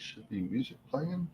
Should be music playing.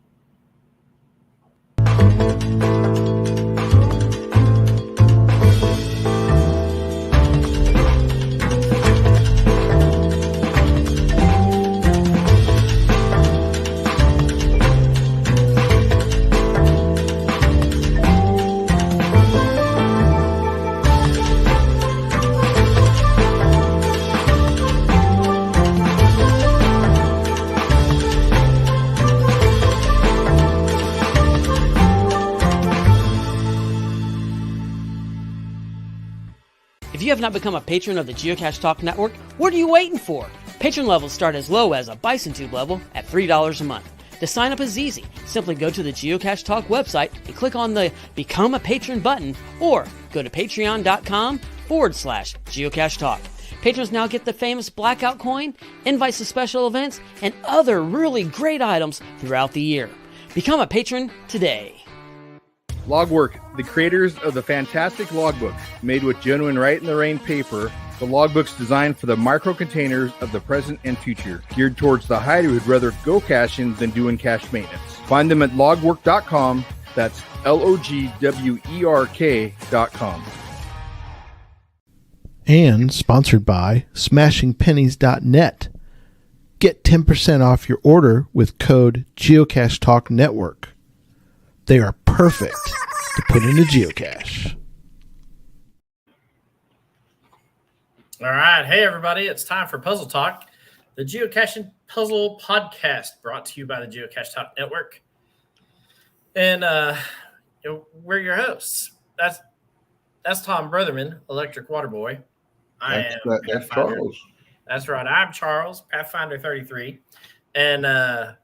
If you have not become a patron of the Geocache Talk Network, what are you waiting for? Patron levels start as low as a Bison Tube level at $3 a month. To sign up is easy. Simply go to the Geocache Talk website and click on the Become a Patron button, or go to patreon.com/Geocache Talk. Patrons now get the famous Blackout coin, invites to special events, and other really great items throughout the year. Become a patron today. Logwork, the creators of the fantastic logbook, made with genuine Write-in-the-Rain paper. The logbook's designed for the micro-containers of the present and future, geared towards the hider who'd rather go caching than doing cache maintenance. Find them at logwork.com. That's LOGWERK.com. And sponsored by SmashingPennies.net. Get 10% off your order with code Geocache Talk Network. They are perfect to put in a geocache. All right. Hey, everybody. It's time for Puzzle Talk, the Geocaching Puzzle Podcast brought to you by the Geocache Talk Network. And we're your hosts. That's Tom Brotherman, Electric Water Boy. That's Charles. That's right. I'm Charles, Pathfinder 33. And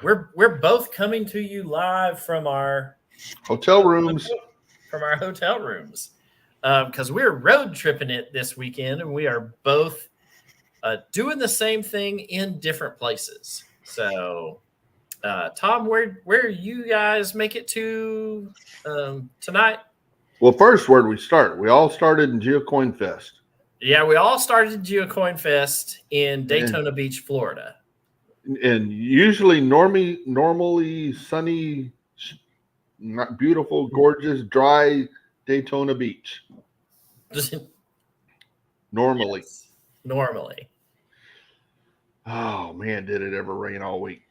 we're both coming to you live from our Hotel rooms. Because we're road tripping it this weekend, and we are both doing the same thing in different places. So, Tom, where you guys make it to tonight? Well, first, where did we start? We all started in Geocoin Fest. Yeah, we all started Geocoin Fest in Daytona Beach, Florida. And usually normally sunny, not beautiful, gorgeous, dry Daytona Beach. Normally. Yes, normally. Oh, man, did it ever rain all week.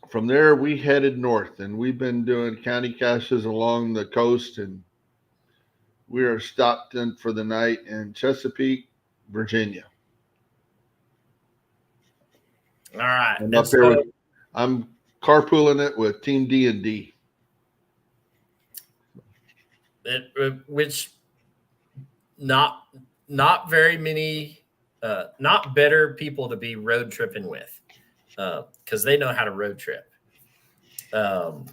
From there, we headed north, and we've been doing county caches along the coast, and we are stopped in for the night in Chesapeake, Virginia. All right. And up there I'm carpooling it with Team D&D. Which not very many, not better people to be road tripping with, because they know how to road trip. All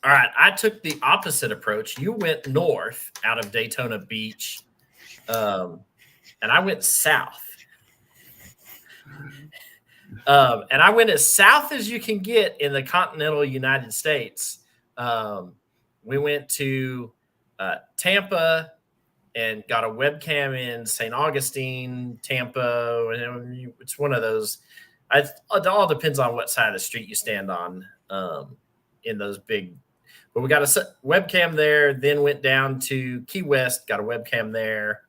right, I took the opposite approach. You went north out of Daytona Beach, and I went south. And I went as south as you can get in the continental United States. We went to Tampa and got a webcam in St. Augustine, Tampa. And it's one of those. It all depends on what side of the street you stand on in those big. But we got a webcam there, then went down to Key West, got a webcam there,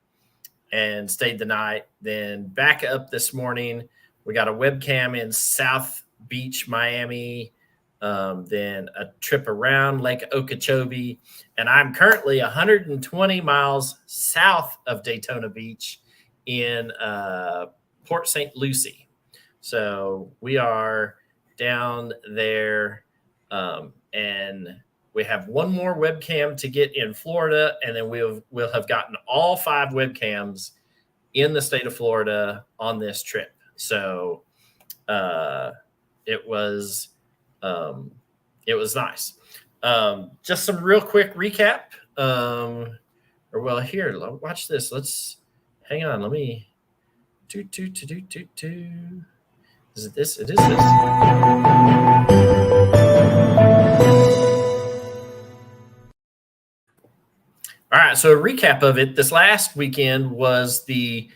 and stayed the night. Then back up this morning. We got a webcam in South Beach, Miami, then a trip around Lake Okeechobee. And I'm currently 120 miles south of Daytona Beach in Port St. Lucie. So we are down there, and we have one more webcam to get in Florida, and then we'll have gotten all 5 webcams in the state of Florida on this trip. So it was nice. Just some real quick recap. Here, watch this. Let's hang on. Let me do. Is it this? It is this. All right. So a recap of it. This last weekend was the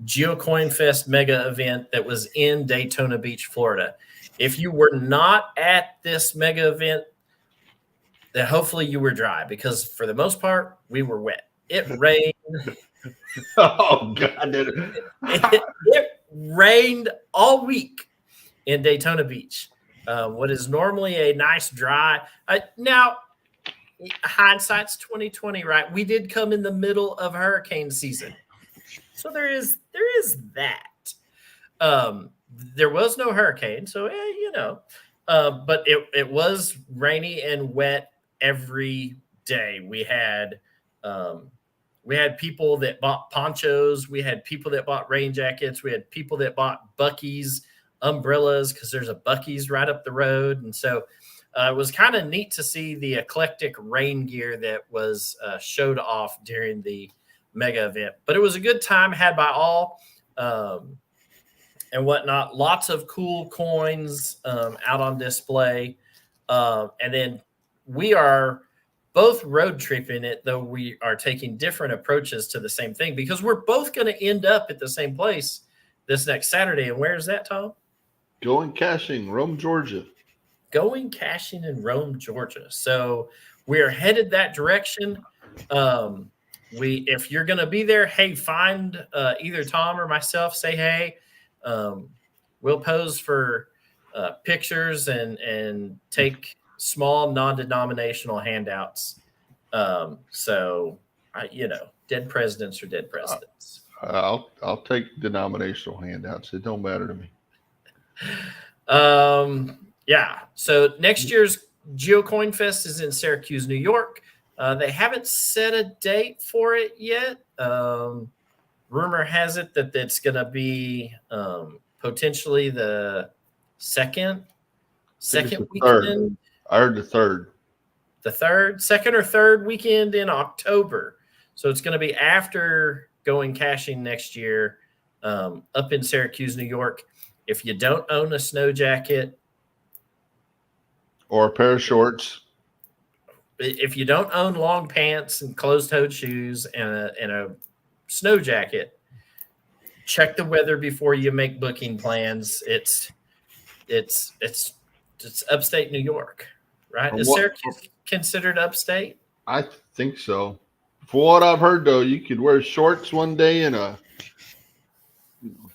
GeoCoin Fest mega event that was in Daytona Beach, Florida. If you were not at this mega event, then hopefully you were dry, because for the most part, we were wet. It rained. Oh God! It rained all week in Daytona Beach. What is normally a nice dry. Now, hindsight's 2020, right? We did come in the middle of hurricane season, so there is that. There was no hurricane, so but it was rainy and wet every day. We had people that bought ponchos. We had people that bought rain jackets. We had people that bought Buc-ee's umbrellas, because there's a Buc-ee's right up the road. And so it was kind of neat to see the eclectic rain gear that was showed off during the mega event. But it was a good time had by all and whatnot. Lots of cool coins out on display. And then we are both road tripping it, though we are taking different approaches to the same thing, because we're both going to end up at the same place this next Saturday. And where is that, Tom? Going caching, Rome, Georgia. Going caching in Rome, Georgia. So we're headed that direction. If you're going to be there, hey, find either Tom or myself, say hey. We'll pose for pictures and take small non-denominational handouts. Dead presidents are dead presidents. I'll take denominational handouts. It don't matter to me. Yeah. So next year's GeoCoin Fest is in Syracuse, New York. They haven't set a date for it yet. Rumor has it that it's going to be potentially the second weekend. Third. I heard the third. Second or third weekend in October. So it's going to be after going caching next year, up in Syracuse, New York. If you don't own a snow jacket or a pair of shorts, if you don't own long pants and closed-toed shoes and a snow jacket, check the weather before you make booking plans. It's upstate New York, right? Is Syracuse considered upstate? I think so. For what I've heard, though, you could wear shorts one day and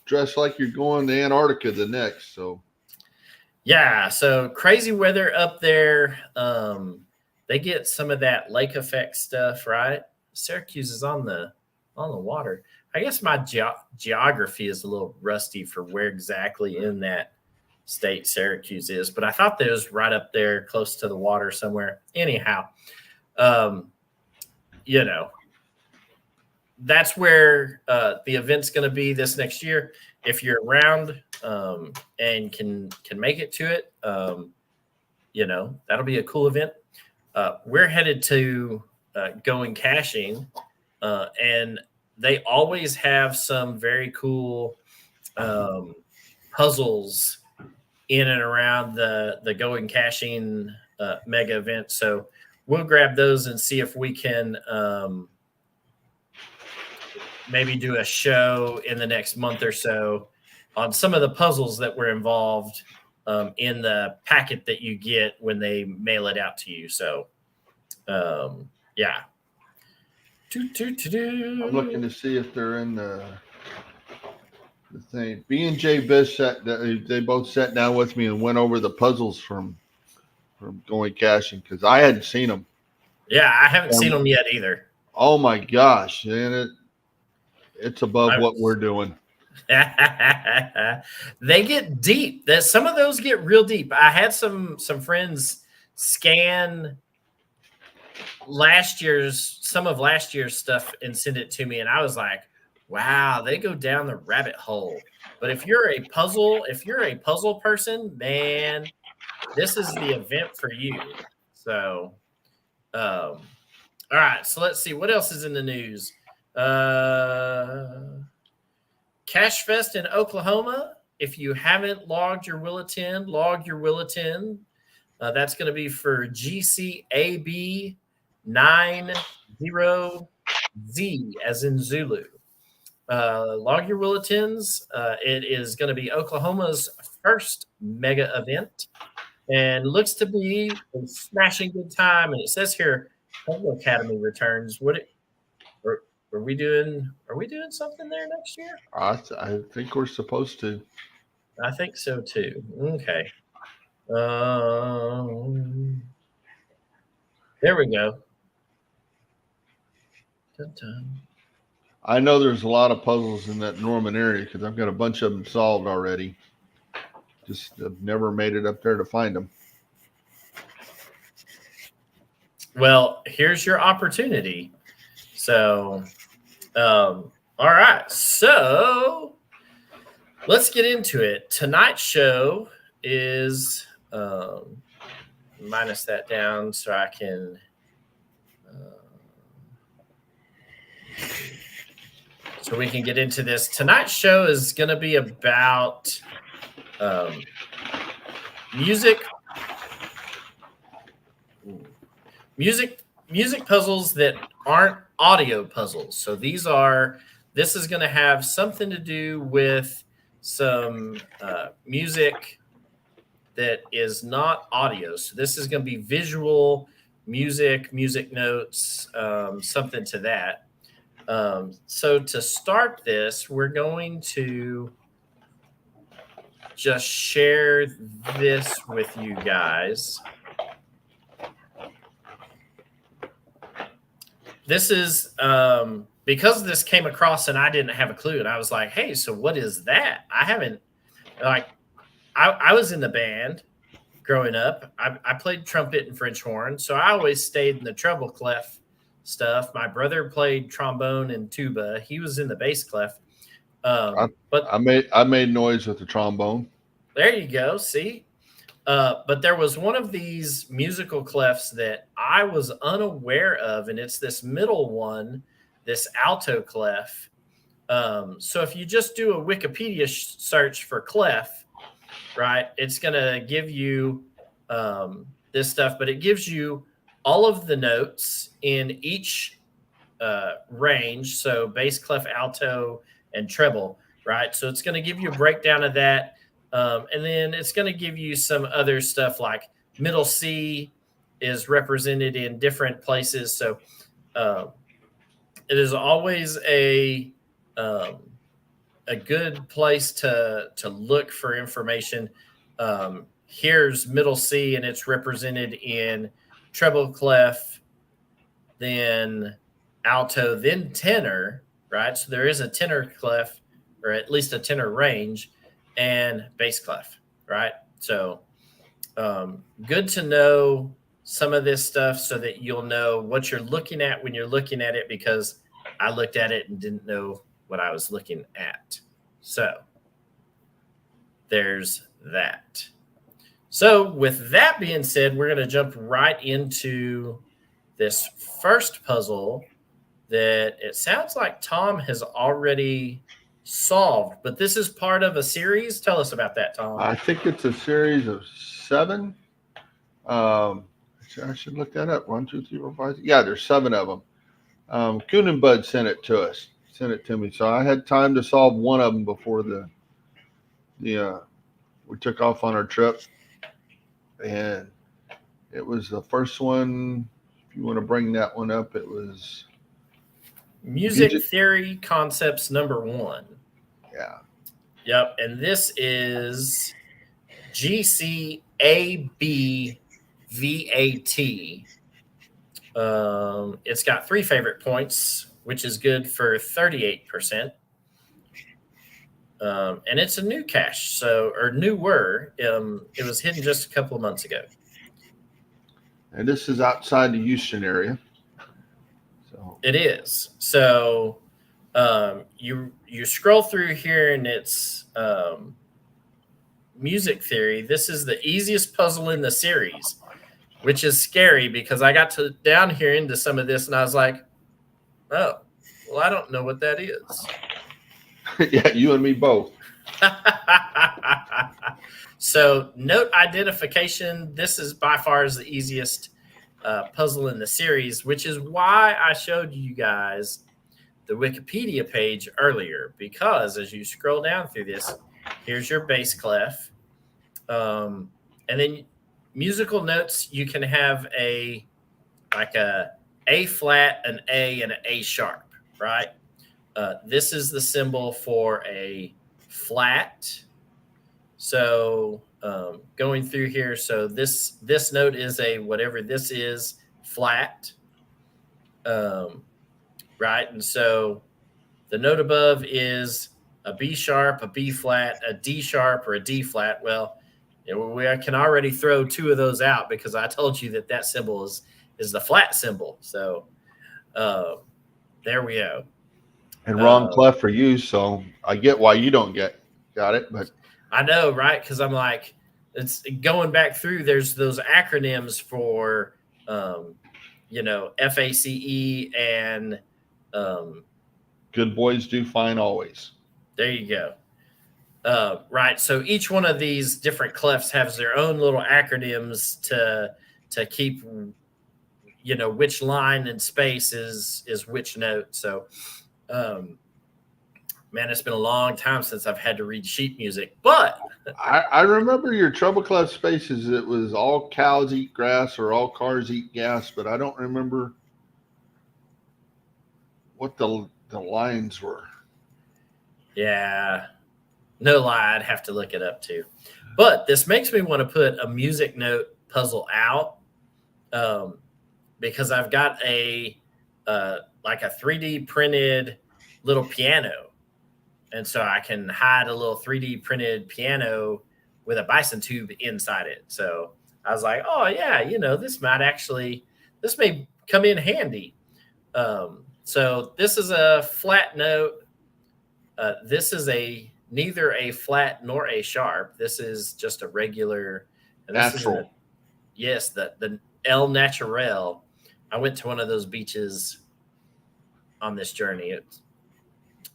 dress like you're going to Antarctica the next. So, yeah. So crazy weather up there. They get some of that lake effect stuff, right? Syracuse is on the water. I guess my geography is a little rusty for where exactly in that state Syracuse is, but I thought that it was right up there close to the water somewhere. Anyhow, that's where the event's going to be this next year. If you're around and can make it to it, that'll be a cool event. We're headed to going caching, and they always have some very cool puzzles in and around the going caching mega event. So we'll grab those and see if we can maybe do a show in the next month or so on some of the puzzles that were involved in the packet that you get when they mail it out to you. So, yeah. I'm looking to see if they're in the thing. B&J Biz they both sat down with me and went over the puzzles from going caching, because I hadn't seen them. Yeah, I haven't seen them yet either. Oh my gosh, and it's above what we're doing. They get deep. Some of those get real deep. I had some friends scan some of last year's stuff and send it to me, and I was like, wow, they go down the rabbit hole. But if you're a puzzle person, man, this is the event for you. So all right, so let's see what else is in the news. Cache Fest in Oklahoma. If you haven't logged your will attend, log your will attend. That's going to be for GCAB 90Z as in Zulu. log your bulletins. It is going to be Oklahoma's first mega event, and looks to be a smashing good time. And it says here, Puzzle Academy returns. Are we doing? Are we doing something there next year? I think we're supposed to. I think so too. Okay. There we go. Dun-dun. I know there's a lot of puzzles in that Norman area because I've got a bunch of them solved already. Just have never made it up there to find them. Well, here's your opportunity. So, all right. So let's get into it. Tonight's show is minus that down so I can. So we can get into this. Tonight's show is going to be about music puzzles that aren't audio puzzles. So this is going to have something to do with some music that is not audio. So this is going to be visual music notes, something to that. So to start this, we're going to just share this with you guys. This is because this came across and I didn't have a clue. And I was like, hey, so what is that? I was in the band growing up. I played trumpet and French horn. So I always stayed in the treble clef stuff. My brother played trombone and tuba. He was in the bass clef. But I made noise with the trombone. There you go. See? But there was one of these musical clefs that I was unaware of, and it's this middle one, this alto clef. So if you just do a Wikipedia search for clef, right, it's going to give you this stuff, but it gives you all of the notes in each range. So bass, clef, alto, and treble, right? So it's going to give you a breakdown of that. And then it's going to give you some other stuff like middle C is represented in different places. So it is always a good place to look for information. Here's middle C, and it's represented in treble clef, then alto, then tenor, right? So there is a tenor clef, or at least a tenor range, and bass clef, right? So good to know some of this stuff so that you'll know what you're looking at when you're looking at it, because I looked at it and didn't know what I was looking at. So there's that. So with that being said, we're going to jump right into this first puzzle that it sounds like Tom has already solved, but this is part of a series. Tell us about that, Tom. I think it's a series of 7. I should look that up. 1, 2, 3, 4, 5. Yeah, there's 7 of them. Coon and Bud sent it to me. So I had time to solve one of them before we took off on our trip. And it was the first one. If you want to bring that one up, it was Music Theory Concepts number 1. Yeah. Yep. And this is GCABVAT. It's got 3 favorite points, which is good for 38%. And it's a new cache, or newer. It was hidden just a couple of months ago. And this is outside the Houston area. So it is. So you scroll through here, and it's Music Theory. This is the easiest puzzle in the series, which is scary because I got down here into some of this, and I was like, oh, well, I don't know what that is. yeah, you and me both. So note identification. This is by far is the easiest puzzle in the series, which is why I showed you guys the Wikipedia page earlier, because as you scroll down through this, here's your bass clef. And then musical notes, you can have a flat, an A, and an A sharp, right? This is the symbol for a flat. So going through here, so this note is a whatever this is, flat, right? And so the note above is a B sharp, a B flat, a D sharp, or a D flat. Well, we can already throw two of those out because I told you that symbol is the flat symbol. So there we go. And wrong clef for you, so I get why you don't got it, but I know, right? Because I'm like, it's going back through. There's those acronyms for, FACE and good boys do fine always. There you go. Right. So each one of these different clefs has their own little acronyms to keep, which line and space is which note. So, man, it's been a long time since I've had to read sheet music, but I remember your treble clef spaces. It was all cows eat grass or all cars eat gas, but I don't remember what the lines were. Yeah, no lie, I'd have to look it up too. But this makes me want to put a music note puzzle out, because I've got a 3D printed little piano. And so I can hide a little 3D printed piano with a bison tube inside it. So I was like, oh yeah, this may come in handy. So this is a flat note. This is neither a flat nor a sharp. This is just a regular. Natural. Yes, the El Naturel. I went to one of those beaches on this journey.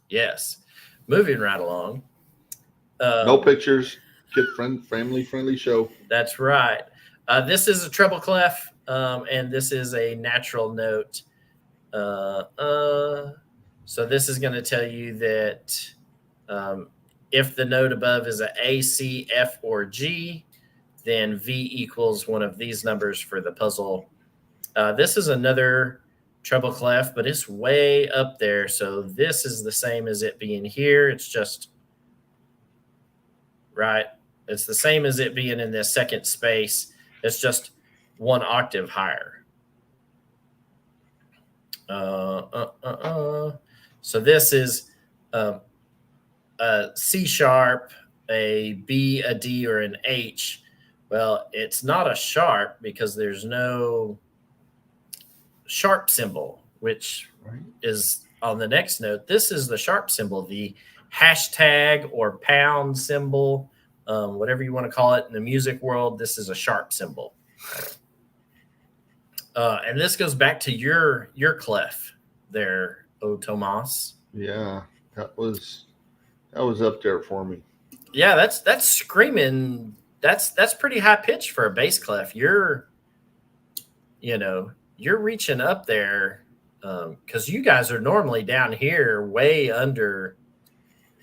Yes. Moving right along. No pictures. Kid family friendly show. That's right. This is a treble clef, and this is a natural note. So this is going to tell you that if the note above is A, C, F, or G, then V equals one of these numbers for the puzzle. This is another treble clef, but it's way up there. So this is the same as it being here. It's just right. It's the same as it being in this second space. It's just one octave higher. So this is a C sharp, a B, a D, or an H. Well, it's not a sharp because there's no sharp symbol, which is on the next note. This is the sharp symbol, the hashtag or pound symbol, whatever you want to call it in the music world. This is a sharp symbol. And this goes back to your clef there, O Tomas. Yeah, that was up there for me. Yeah, that's screaming. That's pretty high pitch for a bass clef. You're reaching up there, because you guys are normally down here way under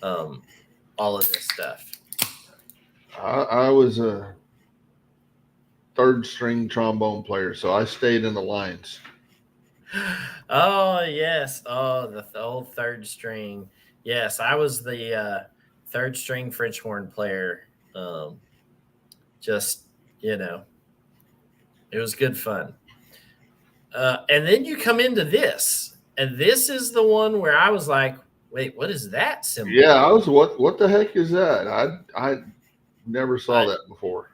all of this stuff. I was a third string trombone player, so I stayed in the lines. Oh yes, the old third string. Yes, I was the third string French horn player. It was good fun. And then you come into this, and this is the one where I was like, wait, what is that symbol? Yeah, I was, what the heck is that? I never saw that before.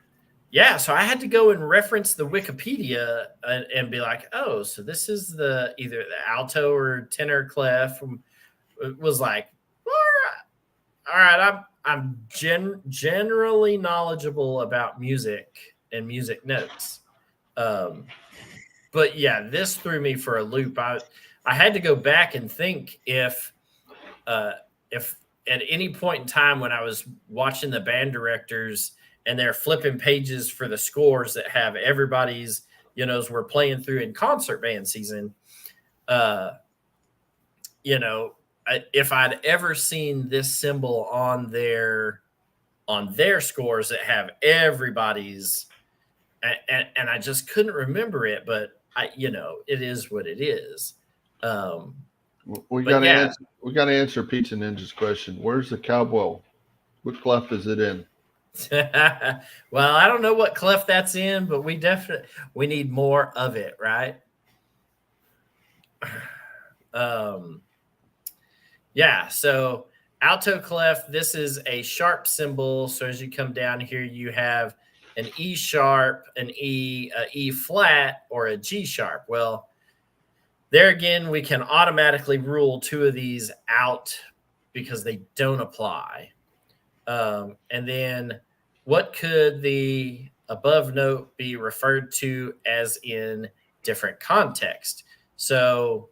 Yeah, so I had to go and reference the Wikipedia and be like, oh, so this is either the alto or tenor clef. It was like, all right, I'm generally knowledgeable about music and music notes. But yeah, this threw me for a loop. I had to go back and think if at any point in time when I was watching the band directors and they're flipping pages for the scores that have everybody's, as we're playing through in concert band season, if I'd ever seen this symbol on their scores that have everybody's, and I just couldn't remember it, but it is what it is. We But got to yeah, answer. We got to answer Pizza Ninja's question. Where's the cowbell? What clef is it in? well, I don't know what clef that's in, but we need more of it, right? Yeah, so alto clef, this is a sharp symbol. So as you come down here, you have an E sharp, an E, a E flat, or a G sharp. Well, there again, we can automatically rule two of these out because they don't apply. And then what could the above note be referred to as in different context? So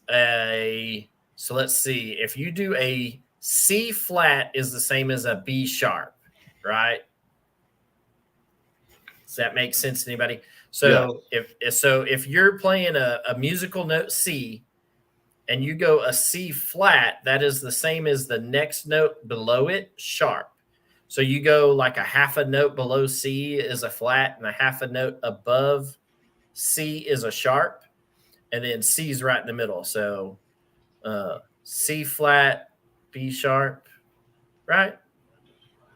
let's see. If you do a C flat is the same as a B sharp, right? Does that make sense to anybody? So if you're playing a musical note C and you go a C flat, that is the same as the next note below it, sharp. So you go like a half a note below C is a flat and a half a note above C is a sharp, and then C is right in the middle. So C flat, B sharp, right?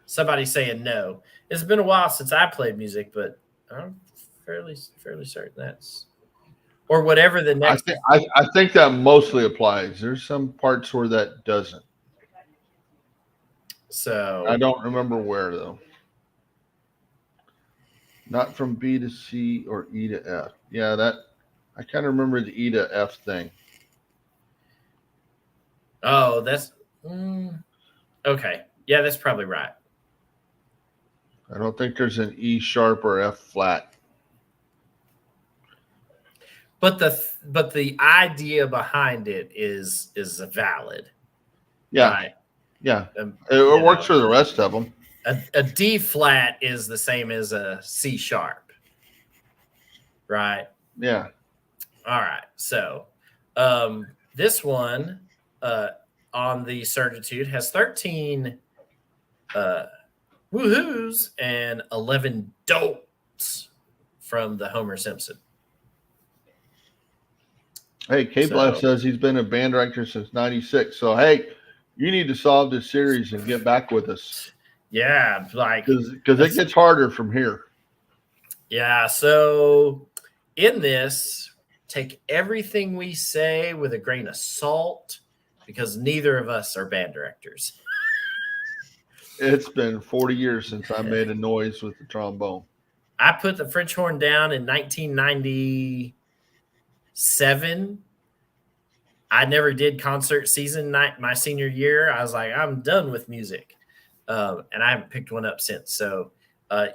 Somebody saying no. It's been a while since I played music, but I'm fairly certain that's, or whatever the next. I think that mostly applies. There's some parts where that doesn't. So I don't remember where though. Not from B to C or E to F. Yeah, that I kind of remember the E to F thing. Oh, that's okay. Yeah, that's probably right. I don't think there's an E sharp or F flat. But the idea behind it is valid. Yeah, right? Yeah, it works for the rest of them. A D flat is the same as a C sharp, right? Yeah. All right. So this one on the certitude has 13 woohoos and 11 dolts from the Homer Simpson. Hey, K-Blast says he's been a band director since '96. So, hey, you need to solve this series and get back with us. Yeah, like because it gets harder from here. Yeah. So in this, take everything we say with a grain of salt because neither of us are band directors. It's been 40 years since I made a noise with the trombone. I put the French horn down in 1997. I never did concert season night my senior year. I was like, I'm done with music. And I haven't picked one up since. So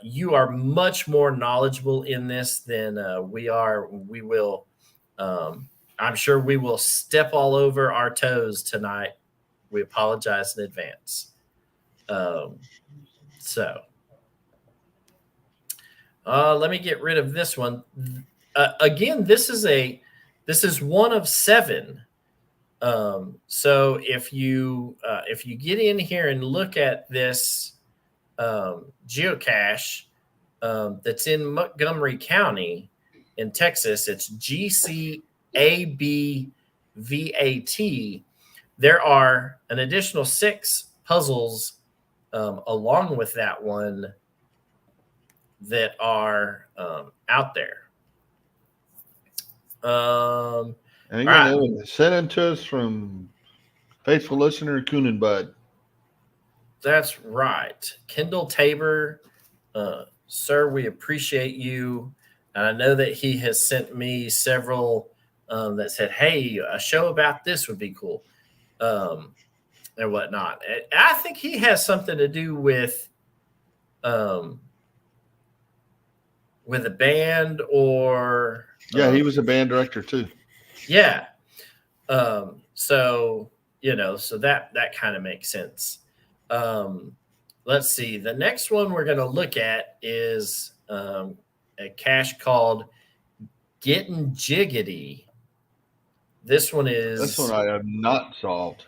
you are much more knowledgeable in this than we are. We will, I'm sure we will step all over our toes tonight. We apologize in advance. Let me get rid of this one. Again, this is one of 7. So if you get in here and look at this geocache that's in Montgomery County in Texas, it's GCABVAT. There are an additional 6 puzzles along with that one that are out there. And again, sent in to us from faithful listener Coonan Bud. That's right. Kendall Tabor, sir, we appreciate you. And I know that he has sent me several that said, hey, a show about this would be cool and whatnot. I think he has something to do with a band or... Yeah, he was a band director too. Yeah. So that kind of makes sense. Let's see. The next one we're going to look at is a cache called Getting Jiggity. This one is. This one I have not solved.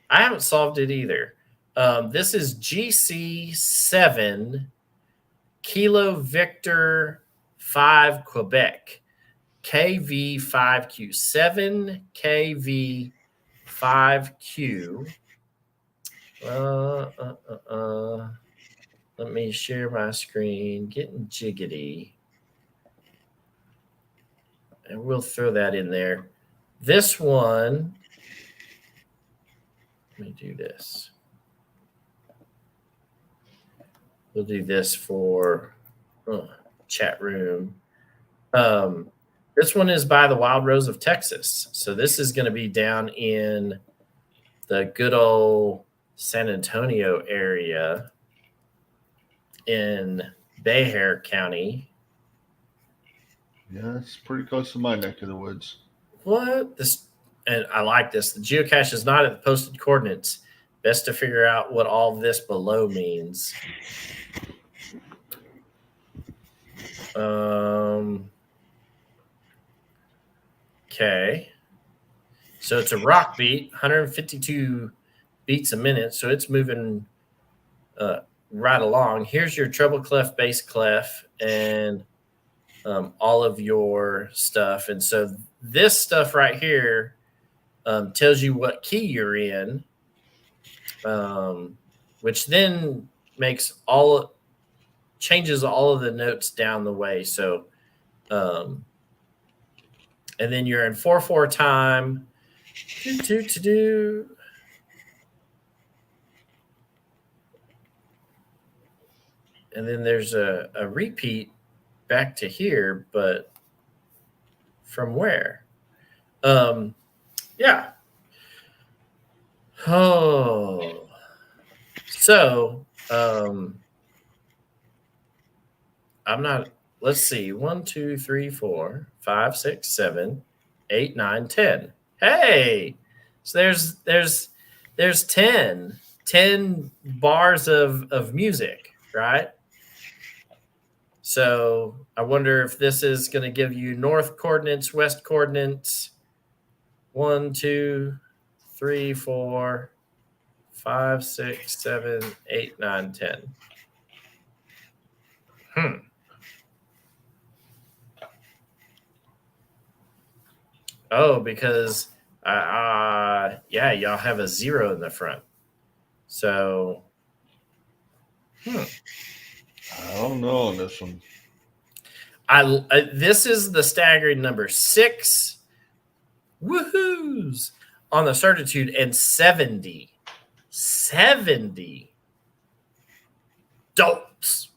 I haven't solved it either. This is GC7 Kilo Victor 5 Quebec KV5Q 7KV5Q. Let me share my screen. Getting jiggity. And we'll throw that in there. This one, let me do this. We'll do this for chat room. This one is by the Wild Rose of Texas. So this is going to be down in the good old San Antonio area in Bexar County. Yeah, it's pretty close to my neck of the woods. What? And I like this. The geocache is not at the posted coordinates. Best to figure out what all this below means. Okay. So it's a rock beat, 152 beats a minute. So it's moving right along. Here's your treble clef, bass clef, and all of your stuff. And so this stuff right here tells you what key you're in, which then changes all of the notes down the way. So, and then you're in 4/4 time. And then there's a repeat back to here, but from where? Yeah. Oh. So, I'm not, let's see, 1, 2, 3, 4, 5, 6, 7, 8, 9, 10. Hey, so there's 10 bars of music, right? So I wonder if this is going to give you north coordinates, west coordinates. 1, 2, 3, 4, 5, 6, 7, 8, 9, 10. Oh, because yeah, y'all have a 0 in the front. So, I don't know on this one. This is the staggering number 6. Woohoos on the certitude, and 70 don'ts.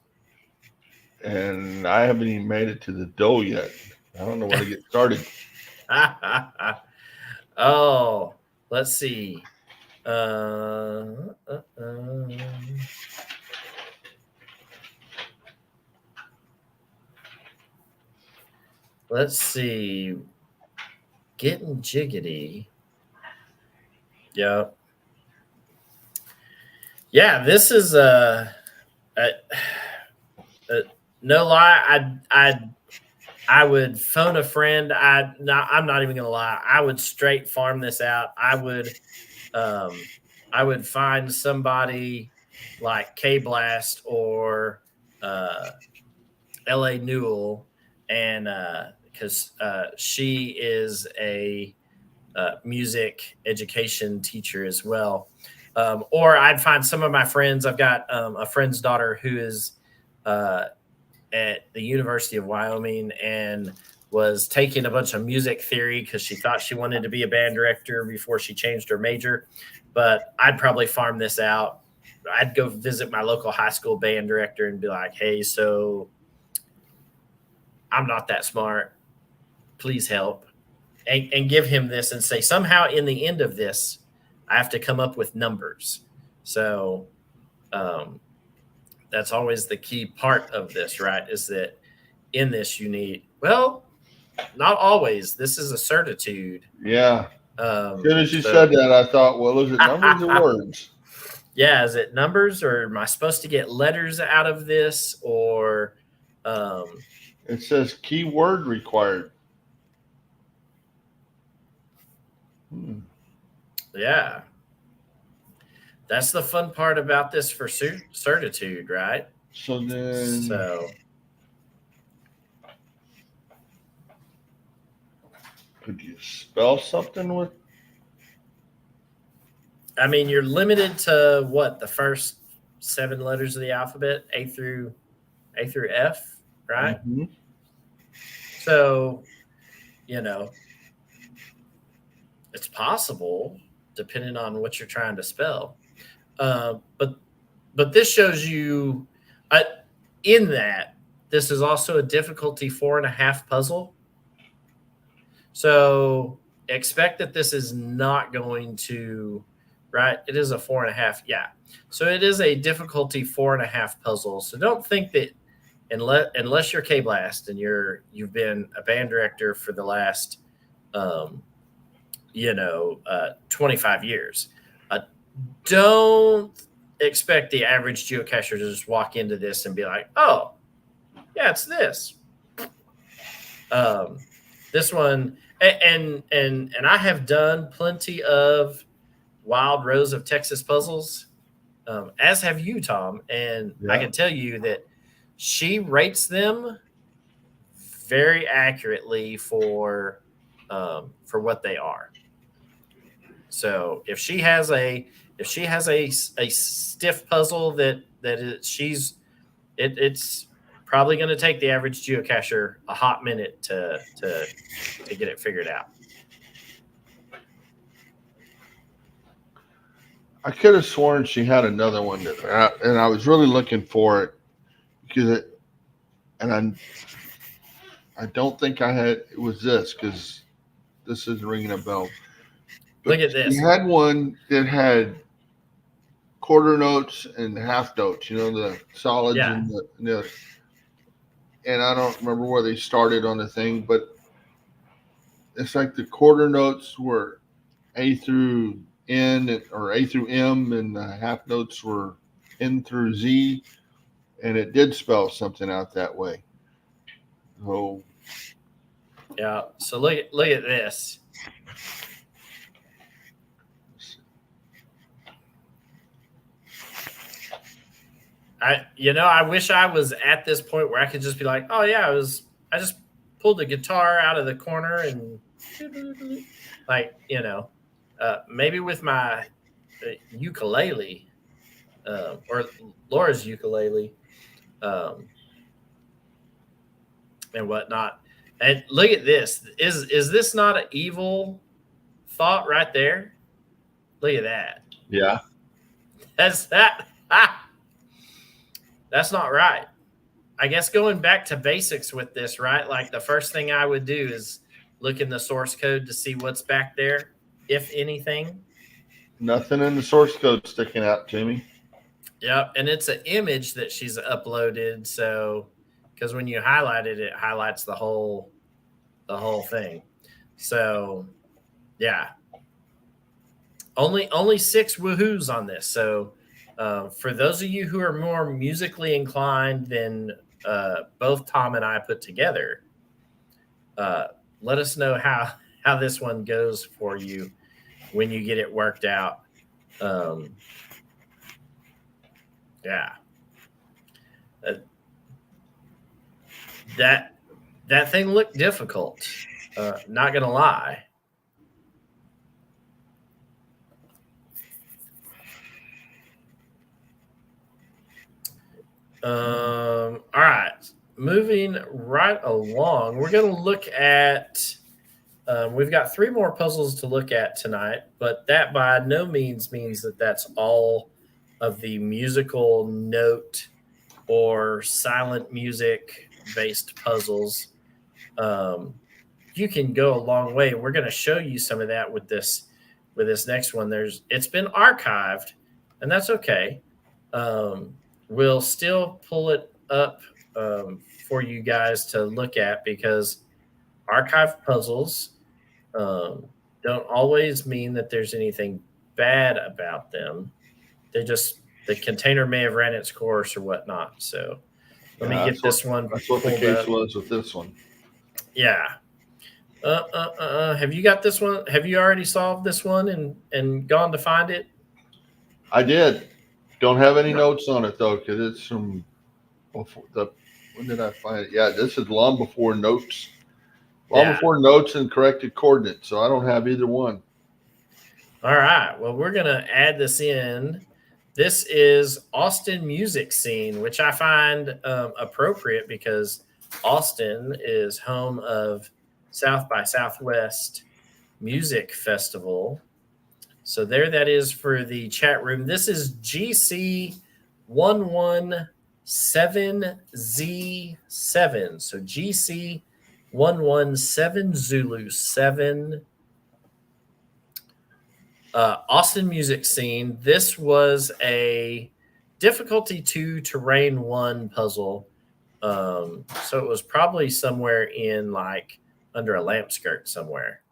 And I haven't even made it to the dough yet. I don't know where to get started. Oh, let's see. Let's see. Getting jiggity. Yep. Yeah, this is no lie. I would phone a friend. I'm not even gonna lie. I would straight farm this out. I would find somebody like K Blast or LA Newell, and because she is a music education teacher as well. Or I'd find some of my friends. I've got a friend's daughter who is at the University of Wyoming and was taking a bunch of music theory because she thought she wanted to be a band director before she changed her major. But I'd probably farm this out. I'd go visit my local high school band director and be like, hey, so I'm not that smart. Please help. And give him this and say, somehow in the end of this, I have to come up with numbers. So that's always the key part of this, right? Is that in this you need, well, not always. This is a certitude. Yeah. As soon as you said that, I thought, well, is it numbers or words? Yeah, is it numbers, or am I supposed to get letters out of this? Or it says keyword required. Yeah. That's the fun part about this for certitude, right? So then, So could you spell something with? I mean, you're limited to what, the first 7 letters of the alphabet, A through F, right? Mm-hmm. So, you know, it's possible depending on what you're trying to spell. But this shows you, in that this is also a difficulty 4.5 puzzle. So expect that this is not going to, right? It is a 4.5, yeah. So it is a difficulty 4.5 puzzle. So don't think that unless you're K-Blast and you've been a band director for the last 25 years. Don't expect the average geocacher to just walk into this and be like, oh, yeah, it's this. This one, and I have done plenty of Wild Rose of Texas puzzles, as have you, Tom. And I can tell you that she rates them very accurately for what they are. So if she has a stiff puzzle it's probably going to take the average geocacher a hot minute to get it figured out. I could have sworn she had another one and I was really looking for it because I don't think it was this because this isn't ringing a bell. But look at this. She had one that had quarter notes and half notes, the solids and and I don't remember where they started on the thing, but it's like the quarter notes were A through N or A through M, and the half notes were N through Z, and it did spell something out that way. So yeah. So look at this. I wish I was at this point where I could just be like, oh yeah, I just pulled the guitar out of the corner and maybe with my ukulele or Laura's ukulele and whatnot. And look at this. Is this not an evil thought right there? Look at that. yeah, That's not right. I guess going back to basics with this, right? Like the first thing I would do is look in the source code to see what's back there, if anything. nothing in the source code sticking out to me. Yep, and it's an image that she's uploaded. So, because when you highlight it, it highlights the whole thing. So, yeah, only 6 woohoos on this. So, for those of you who are more musically inclined than both Tom and I put together, let us know how this one goes for you when you get it worked out. Yeah. That thing looked difficult. Not gonna lie. All right. Moving right along, we're gonna look at. We've got 3 more puzzles to look at tonight, but that by no means means that that's all of the musical note or silent music based puzzles. You can go a long way. We're going to show you some of that with this next one. It's been archived, and that's okay. We'll still pull it up for you guys to look at because archived puzzles don't always mean that there's anything bad about them. The container may have ran its course or whatnot. So let me get this one. That's what the case was with this one. Yeah. Have you got this one? Have you already solved this one and gone to find it? I did. Don't have any notes on it though, because it's from before the. When did I find it? Yeah, this is long before notes. Long Yeah. before notes and corrected coordinates, so I don't have either one. All right. Well, we're gonna add this in. This is Austin music scene, which I find appropriate because Austin is home of South by Southwest Music Festival. So there that is for the chat room. This is GC 117Z7. So GC 117 Zulu 7. Austin music scene. This was a difficulty 2 terrain 1 puzzle. So it was probably somewhere in like under a lamp skirt somewhere.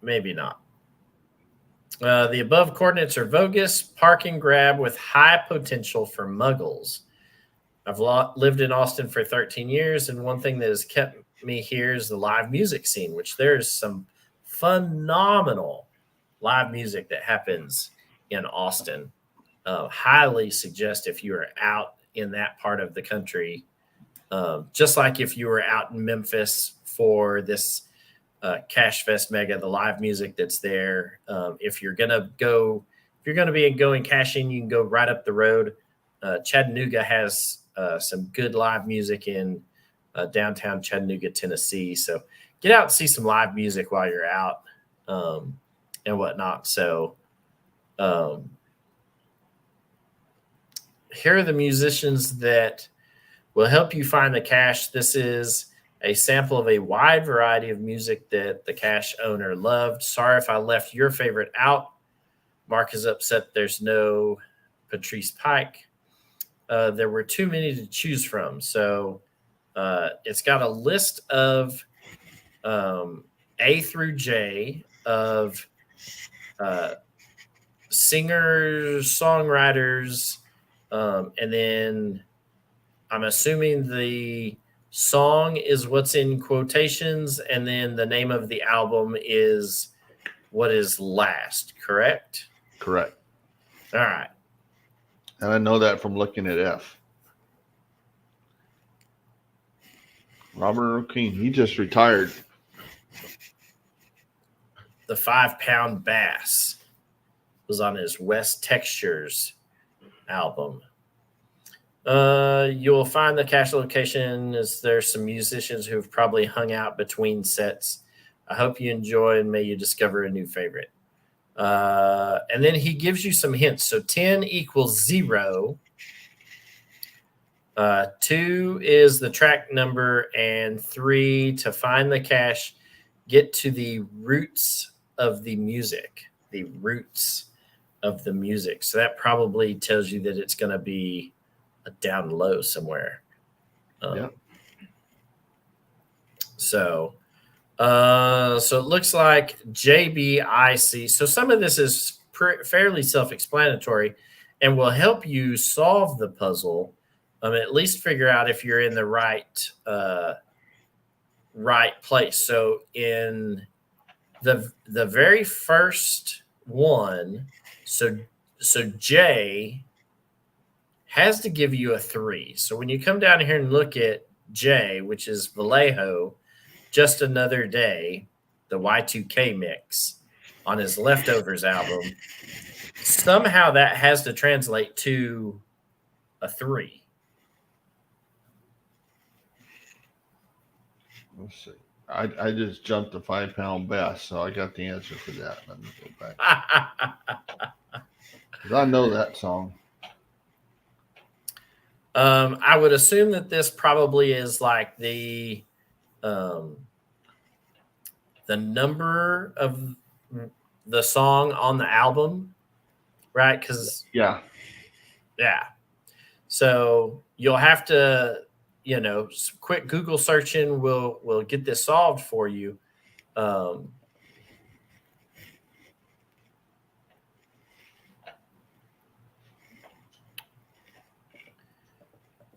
Maybe not. The above coordinates are bogus, park and grab with high potential for muggles. I've lived in Austin for 13 years, and one thing that has kept me here is the live music scene, which there's some phenomenal live music that happens in Austin. Highly suggest if you are out in that part of the country, just like if you were out in Memphis for this Cache Fest Mega, the live music that's there. If you're gonna be going caching, you can go right up the road. Chattanooga has some good live music in downtown Chattanooga, Tennessee. So get out and see some live music while you're out and whatnot. So here are the musicians that will help you find the cache. This is a sample of a wide variety of music that the cache owner loved. Sorry if I left your favorite out. Mark is upset there's no Patrice Pike. There were too many to choose from. So it's got a list of A through J of singers, songwriters, and then I'm assuming the song is what's in quotations, and then the name of the album is what is last, correct? Correct. All right. And I know that from looking at F. Robert O'Keen, he just retired. The 5-pound bass was on his West Textures album. You'll find the cache location as there's some musicians who've probably hung out between sets. I hope you enjoy and may you discover a new favorite. And then he gives you some hints. So 10 equals 0. 2 is the track number, and 3 to find the cache, get to the roots of the music. The roots of the music. So that probably tells you that it's going to be down low somewhere. Yeah. So it looks like JBIC. So some of this is fairly self-explanatory and will help you solve the puzzle. At least figure out if you're in the right place. So in the very first one, so J has to give you a 3. So when you come down here and look at J, which is Vallejo, Just Another Day, the Y2K mix on his Leftovers album, somehow that has to translate to a 3. Let's see. I just jumped the 5-pound bass, so I got the answer for that. Let me go back. 'Cause I know that song. I would assume that this probably is like the number of the song on the album, right? Because Yeah. So you'll have to, quick Google searching will get this solved for you.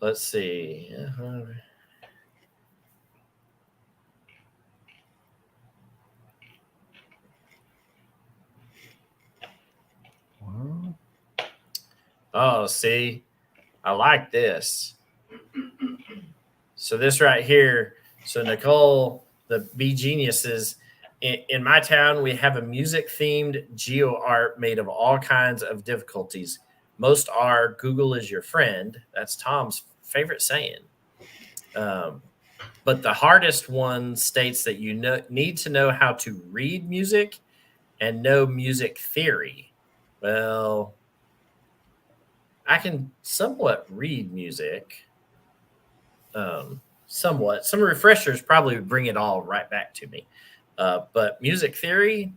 Let's see. Oh, see, I like this. So this right here. So Nicole, the Bee Geniuses, in my town, we have a music-themed geo art made of all kinds of difficulties. Most are Google is your friend. That's Tom's favorite saying. But the hardest one states that you need to know how to read music and know music theory. Well, I can somewhat read music. Somewhat. Some refreshers probably would bring it all right back to me. But music theory,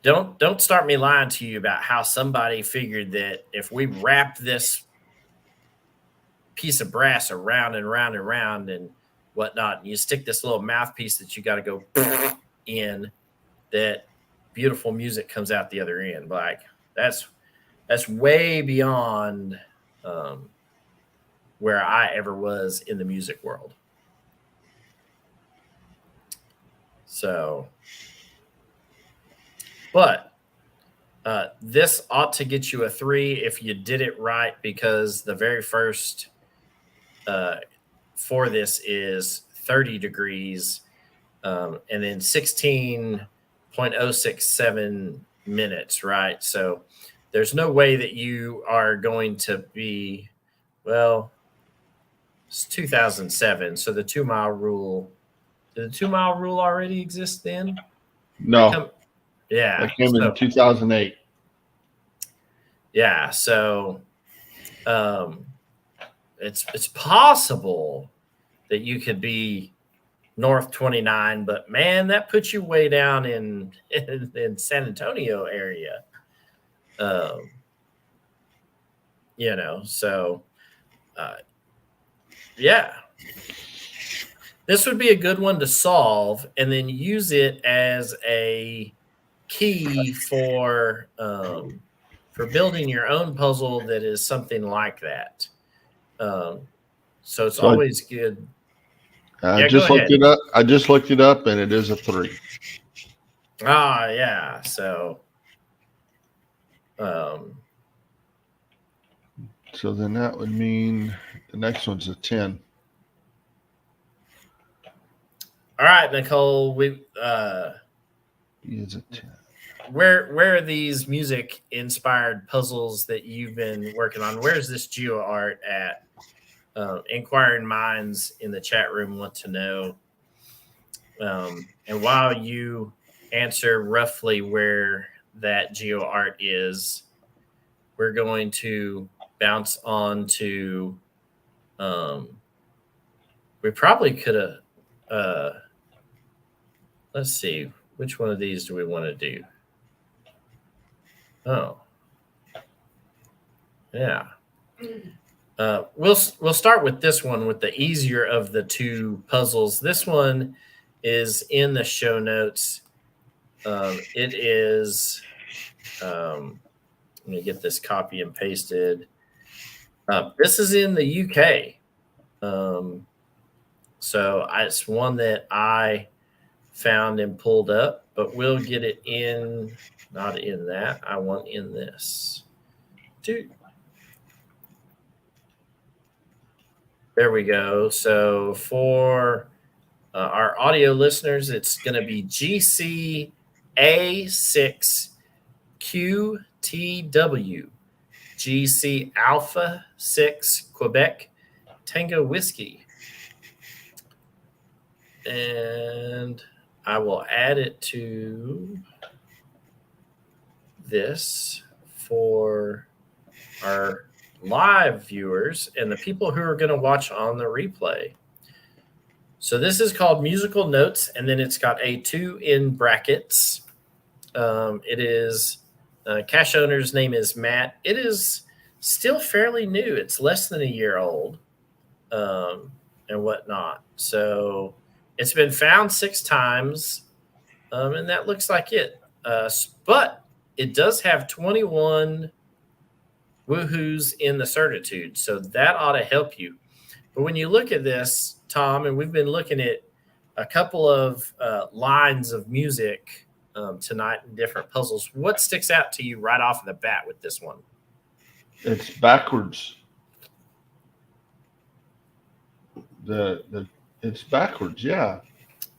don't start me lying to you about how somebody figured that if we wrap this piece of brass around and round and round and whatnot, and you stick this little mouthpiece that you got to go in, that beautiful music comes out the other end. Like that's way beyond where I ever was in the music world. So, but this ought to get you a 3 if you did it right, because the very first for this is 30 degrees and then 16.067 minutes, right? So there's no way that you are going to be, well, it's 2007. So the 2 mile rule, did the 2 mile rule already exist then? No, Yeah. that came in 2008. Yeah. So it's possible that you could be North 29, but man, that puts you way down in San Antonio area. So yeah. This would be a good one to solve and then use it as a key for building your own puzzle that is something like that. So it's always good. I just looked it up. I just looked it up, and it is a 3. Ah, yeah. So, so then that would mean the next one's a 10. All right, Nicole. We He is a 10. Where are these music inspired puzzles that you've been working on? Where's this geo art at? Inquiring minds in the chat room want to know. And while you answer roughly where that geo art is, we're going to bounce on to. We probably could have. Let's see, which one of these do we want to do? Oh, yeah. We'll start with this one, with the easier of the 2 puzzles. This one is in the show notes. It is. Let me get this copy and pasted. This is in the UK. So it's one that I found and pulled up, but we'll get it in. Not in that. I want in this. Dude. There we go. So for our audio listeners, it's going to be GCA6QTW, GC Alpha 6 Quebec Tango Whiskey. And I will add it to this for our live viewers and the people who are going to watch on the replay. So this is called Musical Notes, and then it's got a 2 in brackets. It is cache owner's name is Matt. It is still fairly new. It's less than a year old and whatnot. So it's been found 6 times, and that looks like it. But it does have 21 woohoos in the certitude, so that ought to help you. But when you look at this, Tom, and we've been looking at a couple of lines of music tonight in different puzzles. What sticks out to you right off the bat with this one? It's backwards. It's backwards. Yeah.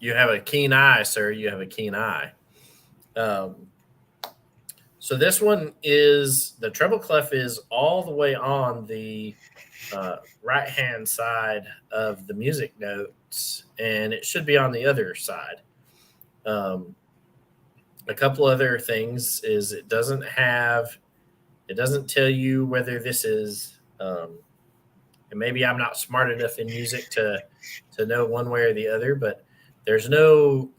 You have a keen eye, sir. You have a keen eye. So this one is the treble clef is all the way on the right-hand side of the music notes, and it should be on the other side. A couple other things is it doesn't tell you whether this is, and maybe I'm not smart enough in music to know one way or the other, but there's no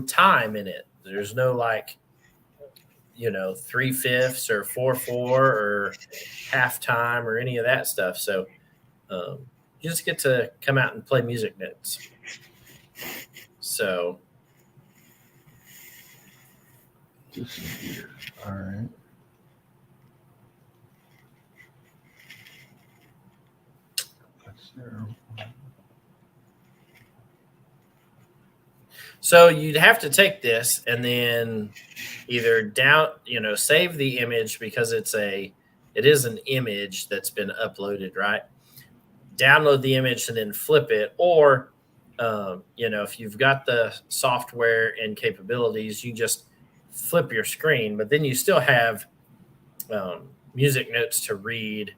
time in it. There's no 3/5 or 4/4 or halftime or any of that stuff. So you just get to come out and play music notes. So This is weird. All right. That's there. So you'd have to take this and then either save the image because it is an image that's been uploaded, right? Download the image and then flip it, or if you've got the software and capabilities, you just flip your screen, but then you still have music notes to read.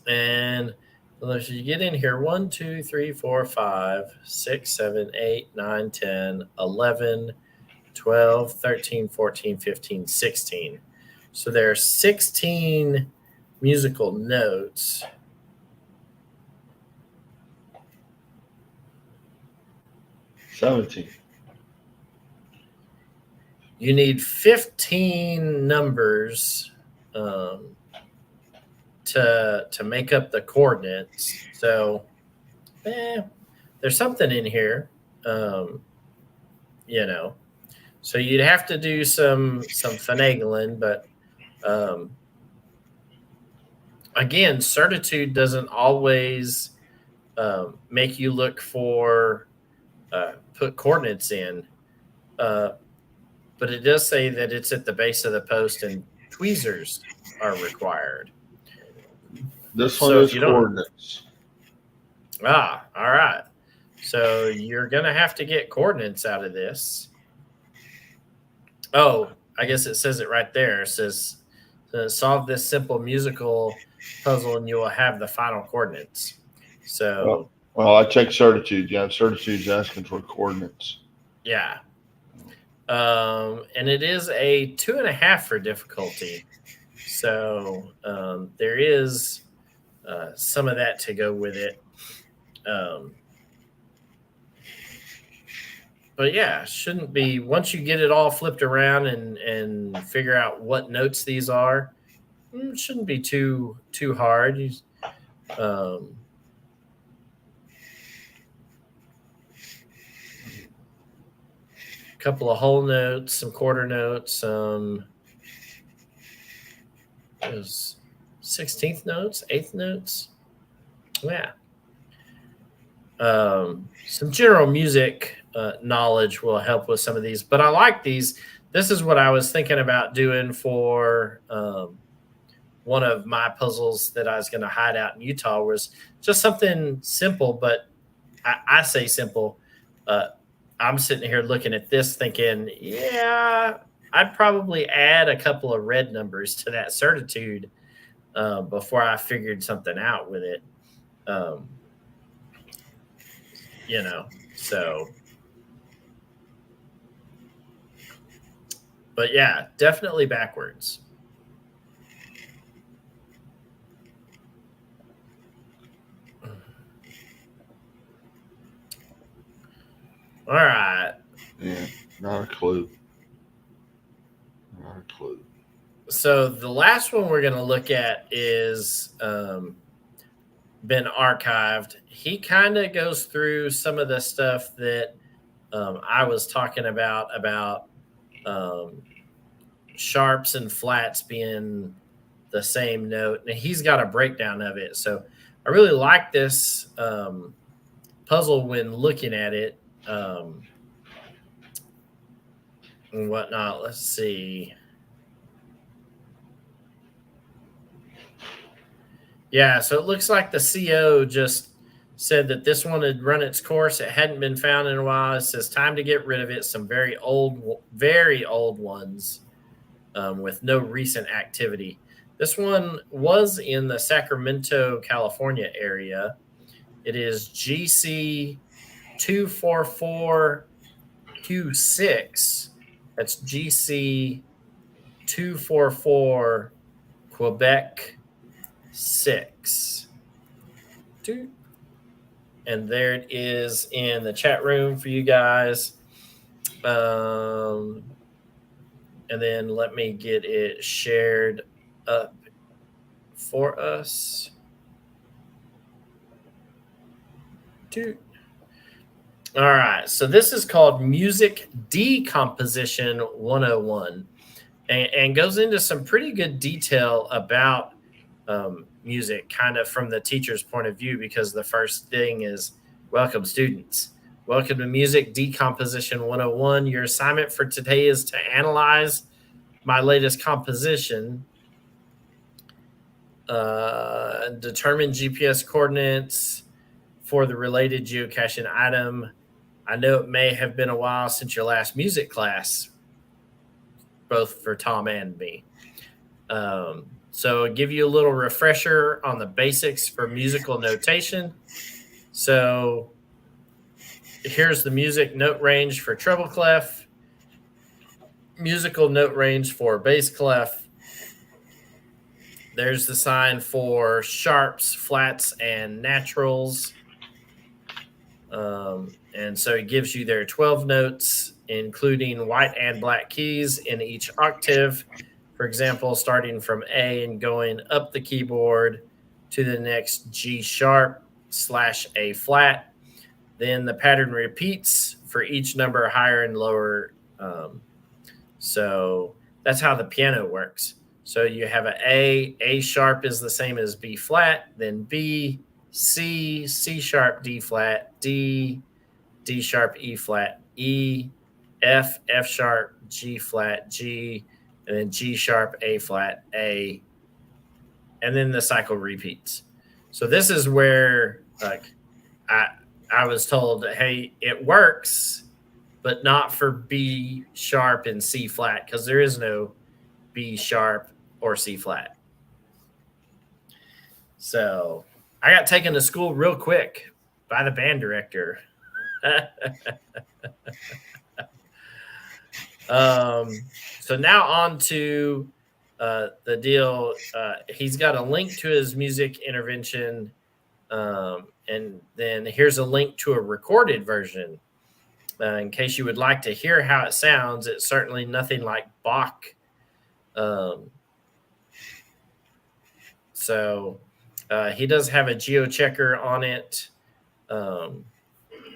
And if you get in here, 1, 2, 3, 4, 5, 6, 7, 8, 9, 10, 11, 12, 13, 14, 15, 16. So there are 16 musical notes. $17. You need 15 numbers to make up the coordinates. So there's something in here, So you'd have to do some finagling, but again, certitude doesn't always make you look for put coordinates in, but it does say that it's at the base of the post and tweezers are required. This one is coordinates. All right. So you're going to have to get coordinates out of this. Oh, I guess it says it right there. It says, solve this simple musical puzzle and you will have the final coordinates. So, well, I checked certitude. Yeah, certitude's asking for coordinates. Yeah. And it is a 2.5 for difficulty. So there is some of that to go with it. But yeah, shouldn't be, once you get it all flipped around and figure out what notes these are, it shouldn't be too hard. Couple of whole notes, some quarter notes, some 16th notes, 8th notes. Yeah. Some general music knowledge will help with some of these, but I like these. This is what I was thinking about doing for one of my puzzles that I was going to hide out in Utah, was just something simple, but I say simple. I'm sitting here looking at this thinking, yeah, I'd probably add a couple of red numbers to that certitude before I figured something out with it. So. But yeah, definitely backwards. All right. Yeah, not a clue. Not a clue. So the last one we're going to look at is been archived. He kind of goes through some of the stuff that I was talking about sharps and flats being the same note. And he's got a breakdown of it. So I really like this puzzle when looking at it. and whatnot. Let's see. Yeah, so it looks like the CO just said that this one had run its course. It hadn't been found in a while. It says time to get rid of it. Some very old ones with no recent activity. This one was in the Sacramento, California area. It is GC 24426. That's GC 244 Quebec 6. And there it is in the chat room for you guys. And then let me get it shared up for us. All right. So this is called Music Decomposition 101 and goes into some pretty good detail about music, kind of from the teacher's point of view, because the first thing is welcome, students. Welcome to Music Decomposition 101. Your assignment for today is to analyze my latest composition, determine GPS coordinates for the related geocaching item. I know it may have been a while since your last music class, both for Tom and me. So I'll give you a little refresher on the basics for musical notation. So here's the music note range for treble clef, musical note range for bass clef. There's the sign for sharps, flats, and naturals. And so it gives you their 12 notes, including white and black keys in each octave. For example, starting from A and going up the keyboard to the next G sharp / A flat. Then the pattern repeats for each number higher and lower. So that's how the piano works. So you have an A sharp is the same as B flat, then B, C, C sharp, D flat, D, D sharp, E flat, E, F, F sharp, G flat, G, and then G sharp, A flat, A, and then the cycle repeats. So this is where I was told, hey, it works, but not for B sharp and C flat, because there is no B sharp or C flat. So I got taken to school real quick by the band director. So now on to the deal. He's got a link to his music intervention, and then here's a link to a recorded version. In case you would like to hear how it sounds, it's certainly nothing like Bach. So he does have a geochecker on it.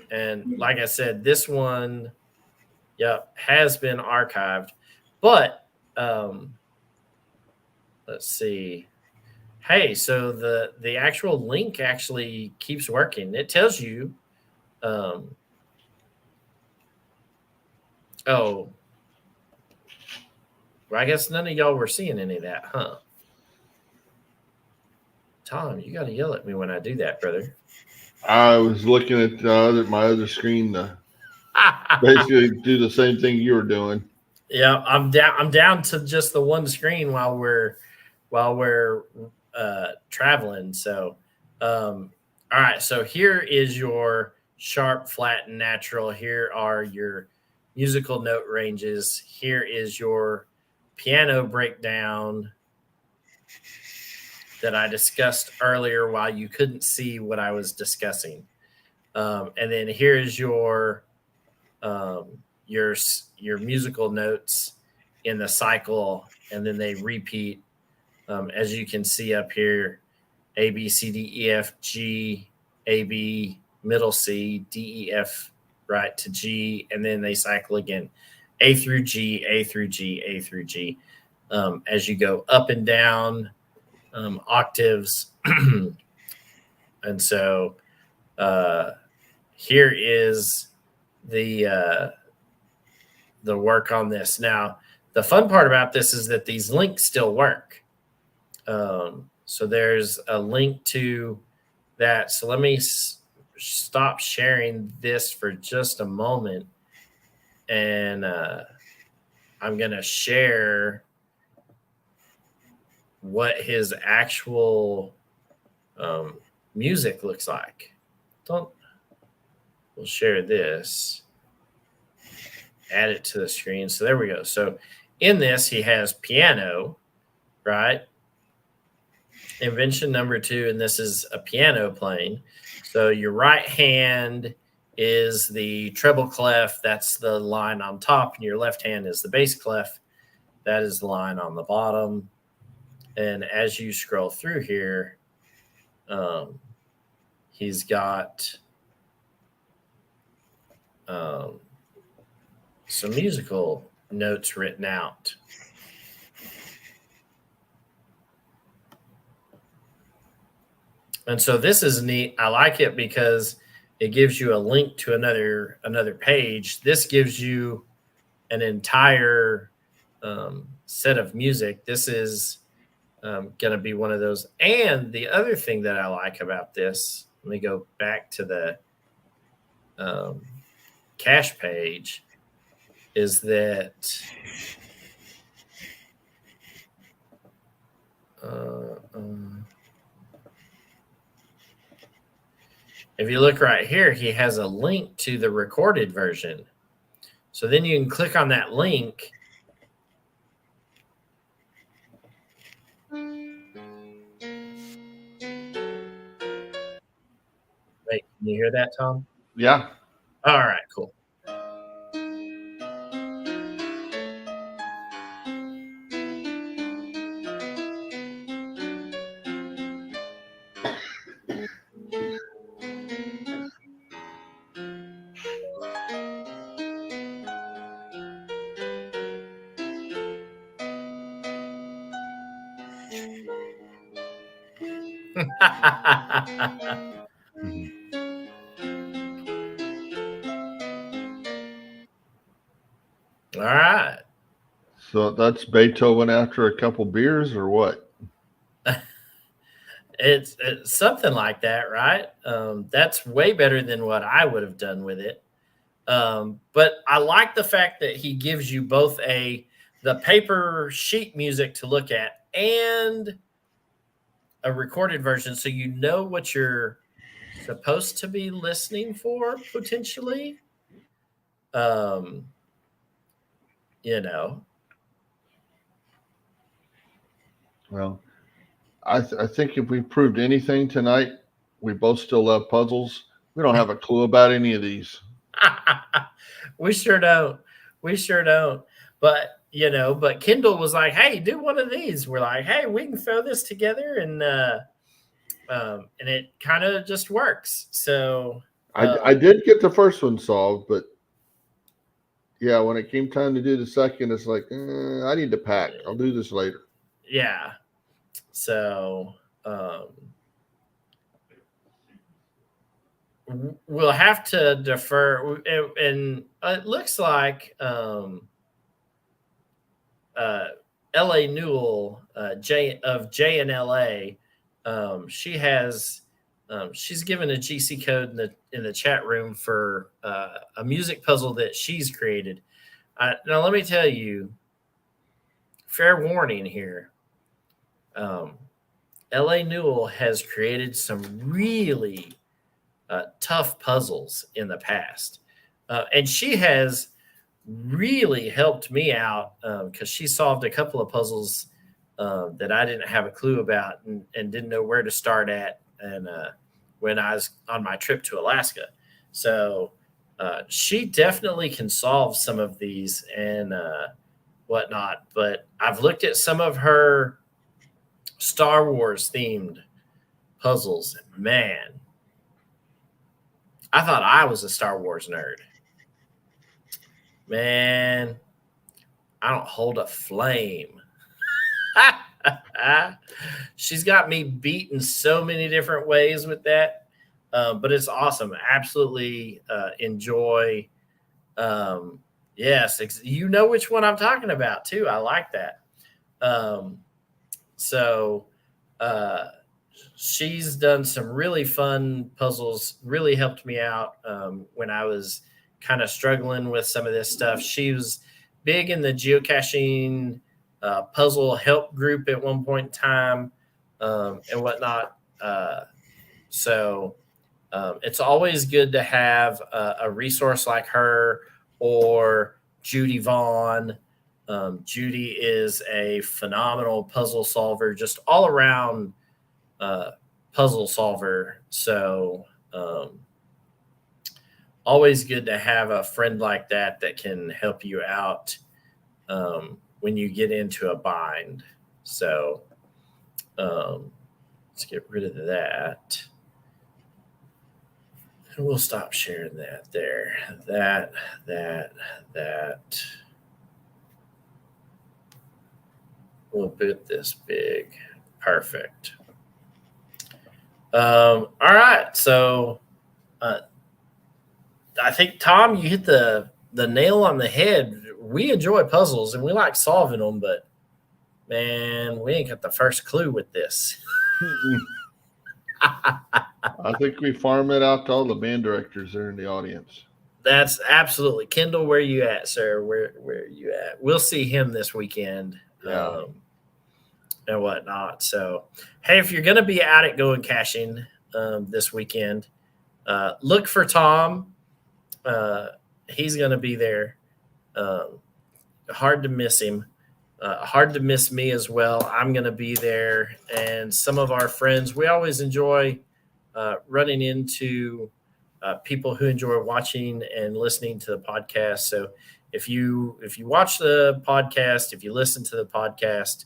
And like I said, this one, has been archived. But let's see. Hey, so the actual link actually keeps working. It tells you, well, I guess none of y'all were seeing any of that, huh? Tom, you got to yell at me when I do that, brother. I was looking at my other screen to basically do the same thing you were doing. Yeah, I'm down to just the one screen while we're traveling. So, all right. So here is your sharp, flat, and natural. Here are your musical note ranges. Here is your piano breakdown that I discussed earlier while you couldn't see what I was discussing. And then here's your musical notes in the cycle, and then they repeat, as you can see up here: A, B, C, D, E, F, G, A, B, middle C, D, E, F, right to G, and then they cycle again: A through G, A through G, A through G, as you go up and down octaves. And so here is the the work on this. Now, the fun part about this is that these links still work. So there's a link to that. So let me stop sharing this for just a moment. And I'm going to share what his actual music looks like. We'll share this. Add it to the screen. So there we go. So in this, he has piano, right? Invention number 2, and this is a piano playing. So your right hand is the treble clef. That's the line on top. And your left hand is the bass clef. That is the line on the bottom. And as you scroll through here, he's got some musical notes written out. And so this is neat. I like it because it gives you a link to another page. This gives you an entire set of music. This is going to be one of those. And the other thing that I like about this, let me go back to the cache page, is that if you look right here, he has a link to the recorded version. So then you can click on that link. Wait, can you hear that, Tom? Yeah. All right, cool. All right. So that's Beethoven after a couple beers, or what? It's something like that, right? That's way better than what I would have done with it. But I like the fact that he gives you both the paper sheet music to look at and a recorded version, so you know what you're supposed to be listening for potentially. You know. Well, I think if we proved anything tonight, we both still love puzzles. We don't have a clue about any of these. We sure don't. But but Kendall was like, "Hey, do one of these." We're like, "Hey, we can throw this together," and it kind of just works. So I did get the first one solved, but yeah, when it came time to do the second, it's like I need to pack. I'll do this later. Yeah. So we'll have to defer, and it looks like L.A. Newell, J and L.A. She's given a GC code in the chat room for a music puzzle that she's created. Now let me tell you, fair warning here. L.A. Newell has created some really tough puzzles in the past, and she has really helped me out because she solved a couple of puzzles that I didn't have a clue about and didn't know where to start at, and when I was on my trip to Alaska. So she definitely can solve some of these and whatnot. But I've looked at some of her Star Wars themed puzzles, and man, I thought I was a Star Wars nerd. Man, I don't hold a flame. She's got me beat in so many different ways with that, but it's awesome. Absolutely enjoy Yes, you know which one I'm talking about too. I like that. So she's done some really fun puzzles, really helped me out when I was kind of struggling with some of this stuff. She was big in the geocaching puzzle help group at one point in time and whatnot. So it's always good to have a resource like her or Judy Vaughn. Judy is a phenomenal puzzle solver, just all around puzzle solver. So always good to have a friend like that that can help you out when you get into a bind. So let's get rid of that. And we'll stop sharing that there. That. We'll put this big. Perfect. All right. So I think, Tom, you hit the nail on the head. We enjoy puzzles and we like solving them, but man, we ain't got the first clue with this. I think we farm it out to all the band directors there in the audience. That's absolutely. Kendall, where you at, sir? Where you at? We'll see him this weekend. Yeah. And whatnot. So, hey, if you're going to be out at Going Caching this weekend, look for Tom. He's going to be there. Hard to miss him. Hard to miss me as well. I'm going to be there. And some of our friends, we always enjoy running into people who enjoy watching and listening to the podcast. So if you watch the podcast, if you listen to the podcast,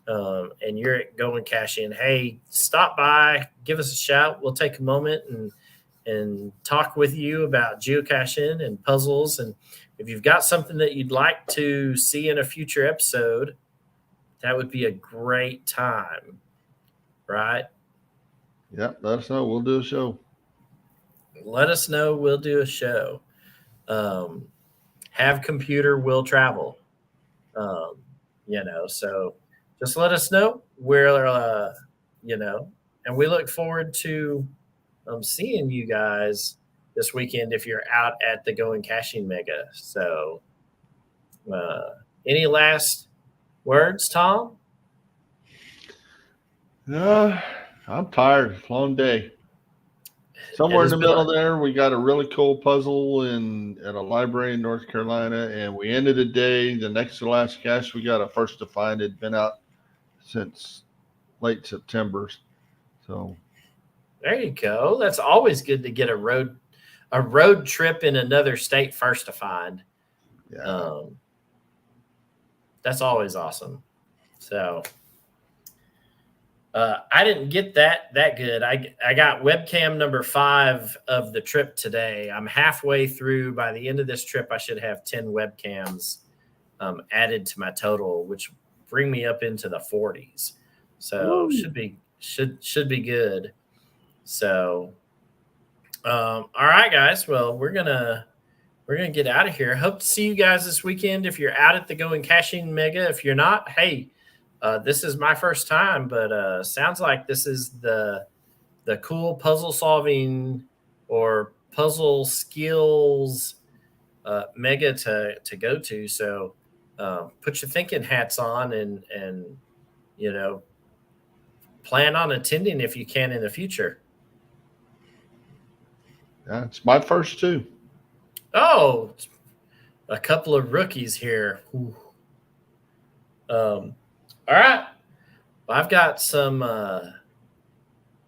and you're going caching, hey, stop by, give us a shout. We'll take a moment and talk with you about geocaching and puzzles. And if you've got something that you'd like to see in a future episode, that would be a great time, right? Yep, let us know. We'll do a show. Let us know. We'll do a show. Have computer will travel. So just let us know. We're, and we look forward to seeing you guys this weekend if you're out at the Going Caching Mega. So, any last words, Tom? I'm tired. Long day. Somewhere in the middle there, we got a really cool puzzle at a library in North Carolina, and we ended the day. The next to last cache we got a first to find. It'd been out since late September. So there you go. That's always good to get a road trip in another state first to find. Yeah. That's always awesome. So I didn't get that good. I got webcam number 5 of the trip today. I'm halfway through. By the end of this trip, I should have 10 webcams added to my total, which bring me up into the 40s. So should be good. So all right, guys. Well, we're gonna get out of here. Hope to see you guys this weekend. If you're out at the Going Caching Mega, if you're not, hey, this is my first time, but sounds like this is the cool puzzle solving or puzzle skills mega to go to. So put your thinking hats on and plan on attending if you can in the future. Yeah, it's my first too. Oh, a couple of rookies here. All right. Well, I've got some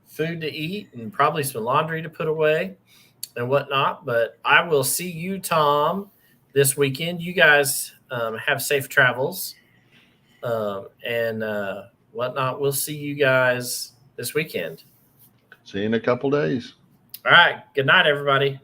food to eat and probably some laundry to put away and whatnot. But I will see you, Tom, this weekend. You guys have safe travels and whatnot. We'll see you guys this weekend. See you in a couple days. All right. Good night, everybody.